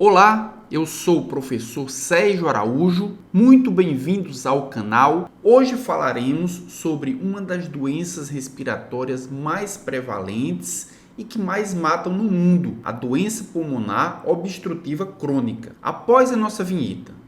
Olá, eu sou o professor Sérgio Araújo, muito bem-vindos ao canal. Hoje falaremos sobre uma das doenças respiratórias mais prevalentes e que mais matam no mundo, a doença pulmonar obstrutiva crônica. Após a nossa vinheta.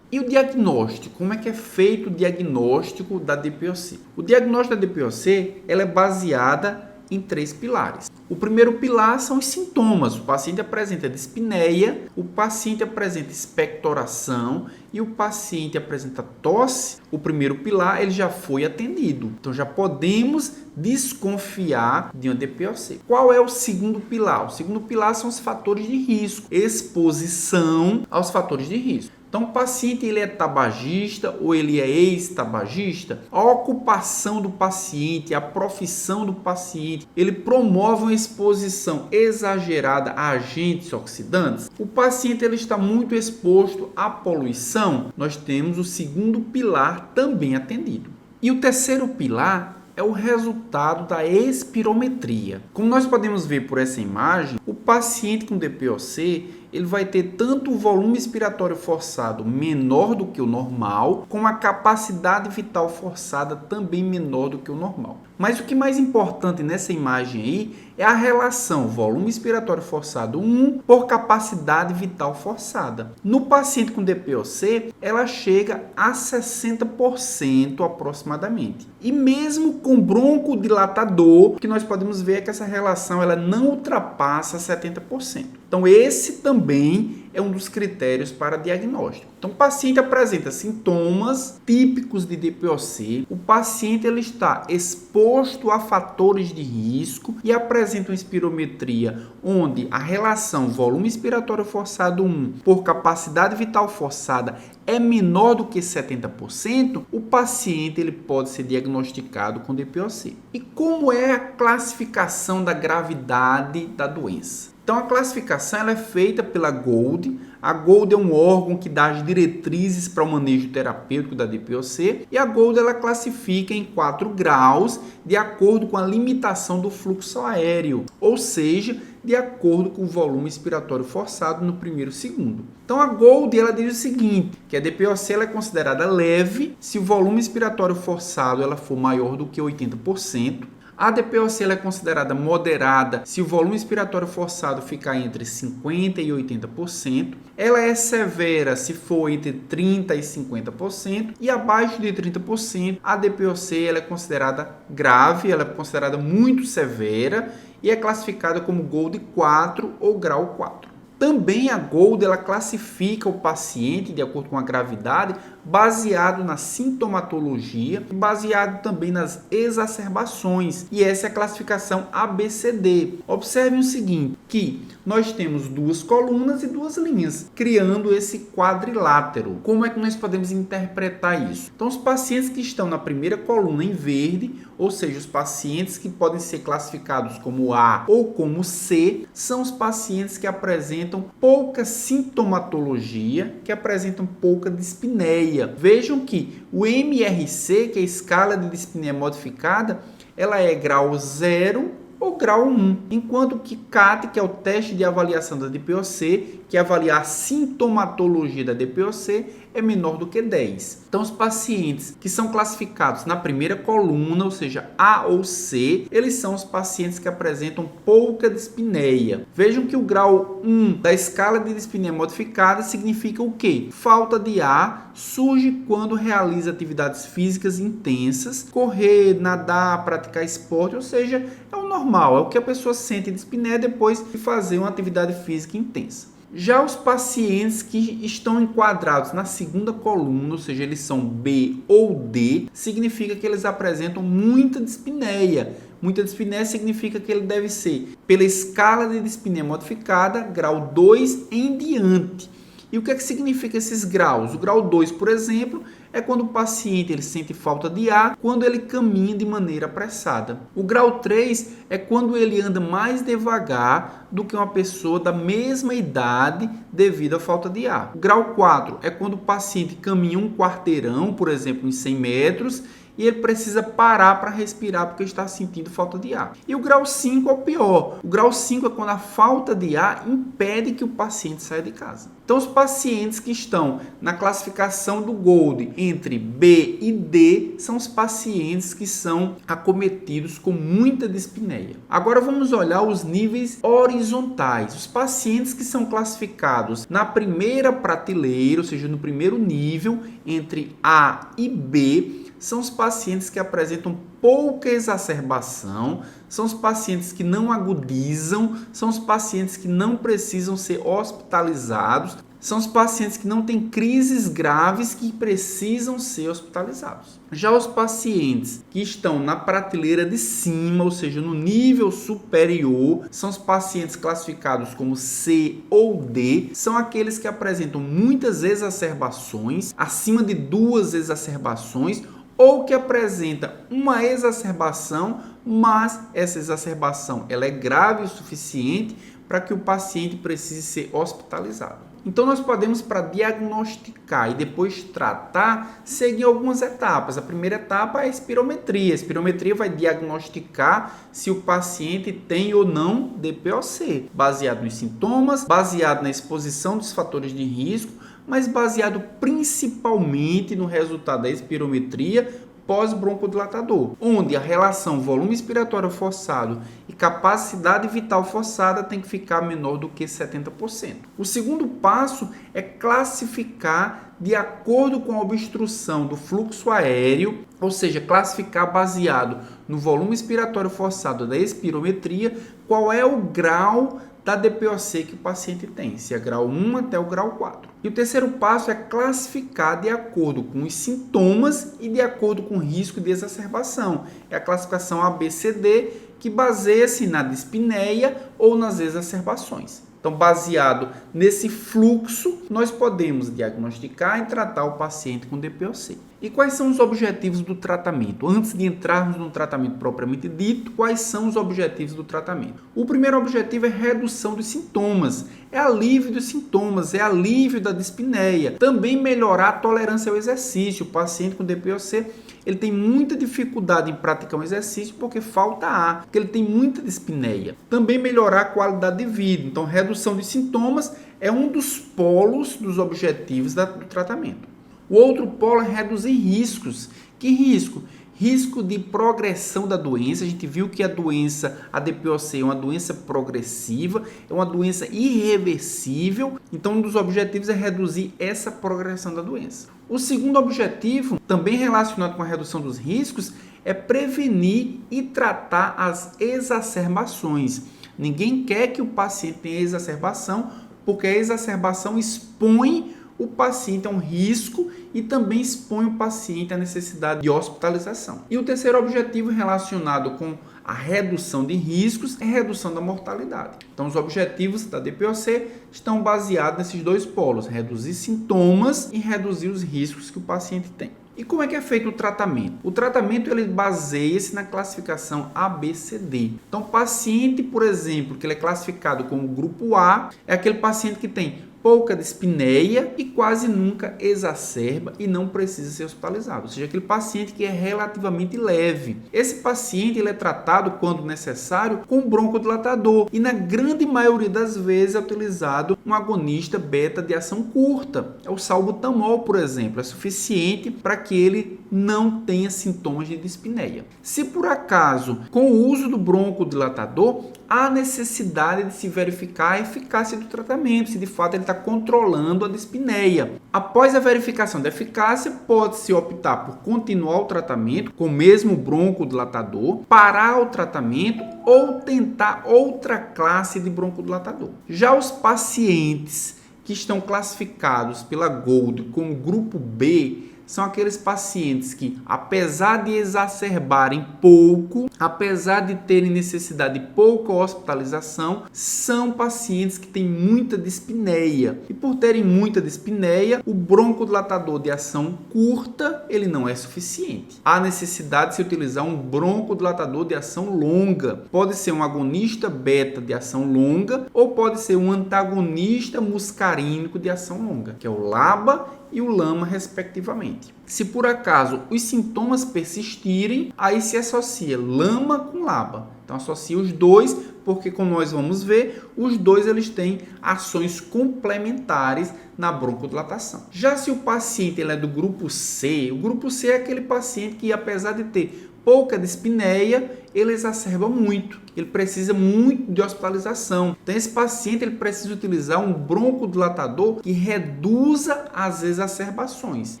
E o diagnóstico? Como é que é feito o diagnóstico da DPOC? O diagnóstico da DPOC ela é baseada em 3 pilares. O primeiro pilar são os sintomas. O paciente apresenta dispneia, o paciente apresenta expectoração e o paciente apresenta tosse. O primeiro pilar ele já foi atendido. Então já podemos desconfiar de uma DPOC. Qual é o segundo pilar? O segundo pilar são os fatores de risco. Exposição aos fatores de risco. Então, o paciente ele é tabagista ou ele é ex-tabagista, a ocupação do paciente, a profissão do paciente, ele promove uma exposição exagerada a agentes oxidantes. O paciente ele está muito exposto à poluição. Nós temos o segundo pilar também atendido. E o terceiro pilar é o resultado da espirometria. Como nós podemos ver por essa imagem, o paciente com DPOC ele vai ter tanto o volume expiratório forçado menor do que o normal, como a capacidade vital forçada também menor do que o normal. Mas o que é mais importante nessa imagem aí é a relação volume expiratório forçado 1 por capacidade vital forçada. No paciente com DPOC, ela chega a 60% aproximadamente. E mesmo com broncodilatador, o que nós podemos ver é que essa relação ela não ultrapassa 70%. Então, esse também é um dos critérios para diagnóstico. Então, o paciente apresenta sintomas típicos de DPOC, o paciente ele está exposto a fatores de risco e apresenta uma espirometria onde a relação volume expiratório forçado 1 por capacidade vital forçada é menor do que 70%, o paciente ele pode ser diagnosticado com DPOC. E como é a classificação da gravidade da doença? Então, a classificação ela é feita pela GOLD. A GOLD é um órgão que dá as diretrizes para o manejo terapêutico da DPOC. E a GOLD ela classifica em 4 graus de acordo com a limitação do fluxo aéreo, ou seja, de acordo com o volume expiratório forçado no primeiro segundo. Então, a GOLD ela diz o seguinte, que a DPOC ela é considerada leve se o volume expiratório forçado ela for maior do que 80%. A DPOC ela é considerada moderada se o volume expiratório forçado ficar entre 50% e 80%. Ela é severa se for entre 30% e 50%. E abaixo de 30%, a DPOC ela é considerada grave, ela é considerada muito severa e é classificada como GOLD 4 ou grau 4. Também a GOLD ela classifica o paciente de acordo com a gravidade baseado na sintomatologia e baseado também nas exacerbações. E essa é a classificação ABCD. Observem o seguinte, que nós temos 2 colunas e 2 linhas, criando esse quadrilátero. Como é que nós podemos interpretar isso? Então, os pacientes que estão na primeira coluna em verde, ou seja, os pacientes que podem ser classificados como A ou como C, são os pacientes que apresentam pouca sintomatologia, que apresentam pouca dispneia. Vejam que o MRC, que é a escala de dispneia modificada, ela é grau 0 ou grau 1, enquanto que CAT, que é o teste de avaliação da DPOC, que avalia a sintomatologia da DPOC, é menor do que 10. Então, os pacientes que são classificados na primeira coluna, ou seja, A ou C, eles são os pacientes que apresentam pouca dispneia. Vejam que o grau 1 da escala de dispneia modificada significa o quê? Falta de ar surge quando realiza atividades físicas intensas, correr, nadar, praticar esporte, ou seja, é o normal, é o que a pessoa sente dispneia depois de fazer uma atividade física intensa. Já os pacientes que estão enquadrados na segunda coluna, ou seja, eles são B ou D, significa que eles apresentam muita dispneia. Muita dispneia significa que ele deve ser, pela escala de dispneia modificada, grau 2 em diante. E o que é que significa esses graus? O grau 2, por exemplo, é quando o paciente ele sente falta de ar, quando ele caminha de maneira apressada. O grau 3 é quando ele anda mais devagar do que uma pessoa da mesma idade devido à falta de ar. O grau 4 é quando o paciente caminha um quarteirão, por exemplo, em 100 metros, e ele precisa parar para respirar porque está sentindo falta de ar. E o grau 5 é o pior. O grau 5 é quando a falta de ar impede que o paciente saia de casa. Então, os pacientes que estão na classificação do GOLD entre B e D são os pacientes que são acometidos com muita dispneia. Agora, vamos olhar os níveis horizontais. Os pacientes que são classificados na primeira prateleira, ou seja, no primeiro nível, entre A e B, são os pacientes que apresentam pouca exacerbação, são os pacientes que não agudizam, são os pacientes que não precisam ser hospitalizados, são os pacientes que não têm crises graves que precisam ser hospitalizados. Já os pacientes que estão na prateleira de cima, ou seja, no nível superior, são os pacientes classificados como C ou D, são aqueles que apresentam muitas exacerbações, acima de 2 exacerbações, ou que apresenta uma exacerbação, mas essa exacerbação ela é grave o suficiente para que o paciente precise ser hospitalizado. Então, nós podemos, para diagnosticar e depois tratar, seguir algumas etapas. A primeira etapa é a espirometria. A espirometria vai diagnosticar se o paciente tem ou não DPOC, baseado nos sintomas, baseado na exposição dos fatores de risco, mas baseado principalmente no resultado da espirometria pós-broncodilatador, onde a relação volume expiratório forçado e capacidade vital forçada tem que ficar menor do que 70%. O segundo passo é classificar de acordo com a obstrução do fluxo aéreo, ou seja, classificar baseado no volume expiratório forçado da espirometria, qual é o grau da DPOC que o paciente tem, se é grau 1 até o grau 4. E o terceiro passo é classificar de acordo com os sintomas e de acordo com o risco de exacerbação. É a classificação ABCD, que baseia-se na dispneia ou nas exacerbações. Então, baseado nesse fluxo, nós podemos diagnosticar e tratar o paciente com DPOC. E quais são os objetivos do tratamento? Antes de entrarmos no tratamento propriamente dito, quais são os objetivos do tratamento? O primeiro objetivo é redução dos sintomas, é alívio dos sintomas, é alívio da dispneia. Também melhorar a tolerância ao exercício. O paciente com DPOC, ele tem muita dificuldade em praticar um exercício porque falta ar, porque ele tem muita dispneia. Também melhorar a qualidade de vida. Então, redução de sintomas é um dos polos dos objetivos do tratamento. O outro polo é reduzir riscos. Que risco? Risco de progressão da doença. A gente viu que a DPOC é uma doença progressiva, é uma doença irreversível. Então, um dos objetivos é reduzir essa progressão da doença. O segundo objetivo, também relacionado com a redução dos riscos, é prevenir e tratar as exacerbações. Ninguém quer que o paciente tenha exacerbação, porque a exacerbação expõe o paciente a um risco e também expõe o paciente à necessidade de hospitalização. E o terceiro objetivo relacionado com a redução de riscos é a redução da mortalidade. Então, os objetivos da DPOC estão baseados nesses dois polos, reduzir sintomas e reduzir os riscos que o paciente tem. E como é que é feito o tratamento? O tratamento ele baseia-se na classificação ABCD. Então, o paciente, por exemplo, que ele é classificado como grupo A, é aquele paciente que tem pouca dispneia e quase nunca exacerba e não precisa ser hospitalizado. Ou seja, aquele paciente que é relativamente leve. Esse paciente ele é tratado, quando necessário, com broncodilatador e na grande maioria das vezes é utilizado um agonista beta de ação curta. É o salbutamol, por exemplo, é suficiente para que ele não tenha sintomas de dispneia. Se por acaso, com o uso do broncodilatador, há necessidade de se verificar a eficácia do tratamento, se de fato ele está controlando a dispneia. Após a verificação da eficácia, pode-se optar por continuar o tratamento com o mesmo broncodilatador, parar o tratamento ou tentar outra classe de broncodilatador. Já os pacientes que estão classificados pela GOLD como grupo B, são aqueles pacientes que, apesar de exacerbarem pouco, apesar de terem necessidade de pouca hospitalização, são pacientes que têm muita dispneia. E por terem muita dispneia, o broncodilatador de ação curta, ele não é suficiente. Há necessidade de se utilizar um broncodilatador de ação longa. Pode ser um agonista beta de ação longa ou pode ser um antagonista muscarínico de ação longa, que é o LABA e o lama, respectivamente. Se por acaso os sintomas persistirem, aí se associa lama com LABA. Então associa os dois, porque como nós vamos ver, os dois eles têm ações complementares na broncodilatação. Já se o paciente ele é do grupo C, o grupo C é aquele paciente que, apesar de ter pouca dispneia, ele exacerba muito, ele precisa muito de hospitalização. Então esse paciente ele precisa utilizar um broncodilatador que reduza as exacerbações.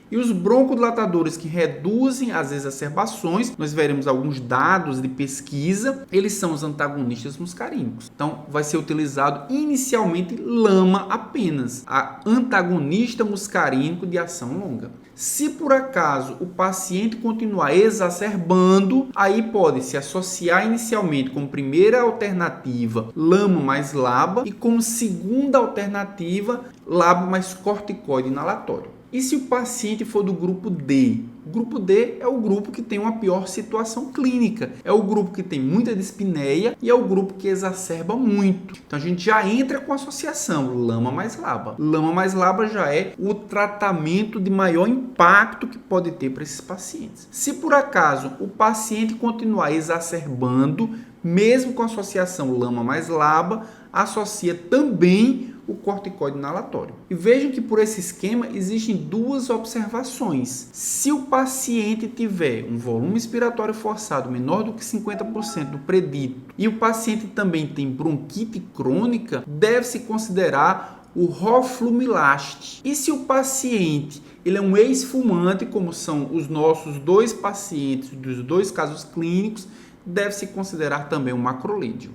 E os broncodilatadores que reduzem as exacerbações, nós veremos alguns dados de pesquisa, eles são os antagonistas muscarínicos. Então vai ser utilizado inicialmente LAMA apenas, a antagonista muscarínico de ação longa. Se por acaso o paciente continuar exacerbando, aí pode se associar inicialmente como primeira alternativa LAMA mais LABA e como segunda alternativa LABA mais corticoide inalatório. E se o paciente for do grupo D? O grupo D é o grupo que tem uma pior situação clínica. É o grupo que tem muita dispneia e é o grupo que exacerba muito. Então a gente já entra com associação LAMA mais LABA. LAMA mais LABA já é o tratamento de maior impacto que pode ter para esses pacientes. Se por acaso o paciente continuar exacerbando, mesmo com associação LAMA mais LABA, associa também o corticoide inalatório. E vejam que por esse esquema existem duas observações. Se o paciente tiver um volume expiratório forçado menor do que 50% do predito e o paciente também tem bronquite crônica, deve-se considerar o roflumilaste. E se o paciente ele é um ex-fumante, como são os nossos dois pacientes dos dois casos clínicos, deve-se considerar também o macrolídeo.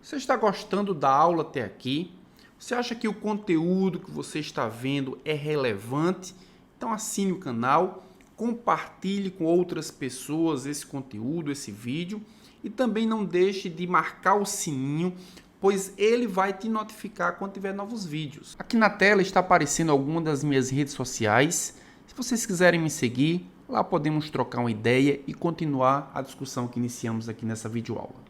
Você está gostando da aula até aqui? Você acha que o conteúdo que você está vendo é relevante? Então assine o canal, compartilhe com outras pessoas esse conteúdo, esse vídeo e também não deixe de marcar o sininho, pois ele vai te notificar quando tiver novos vídeos. Aqui na tela está aparecendo algumas das minhas redes sociais. Se vocês quiserem me seguir, lá podemos trocar uma ideia e continuar a discussão que iniciamos aqui nessa videoaula.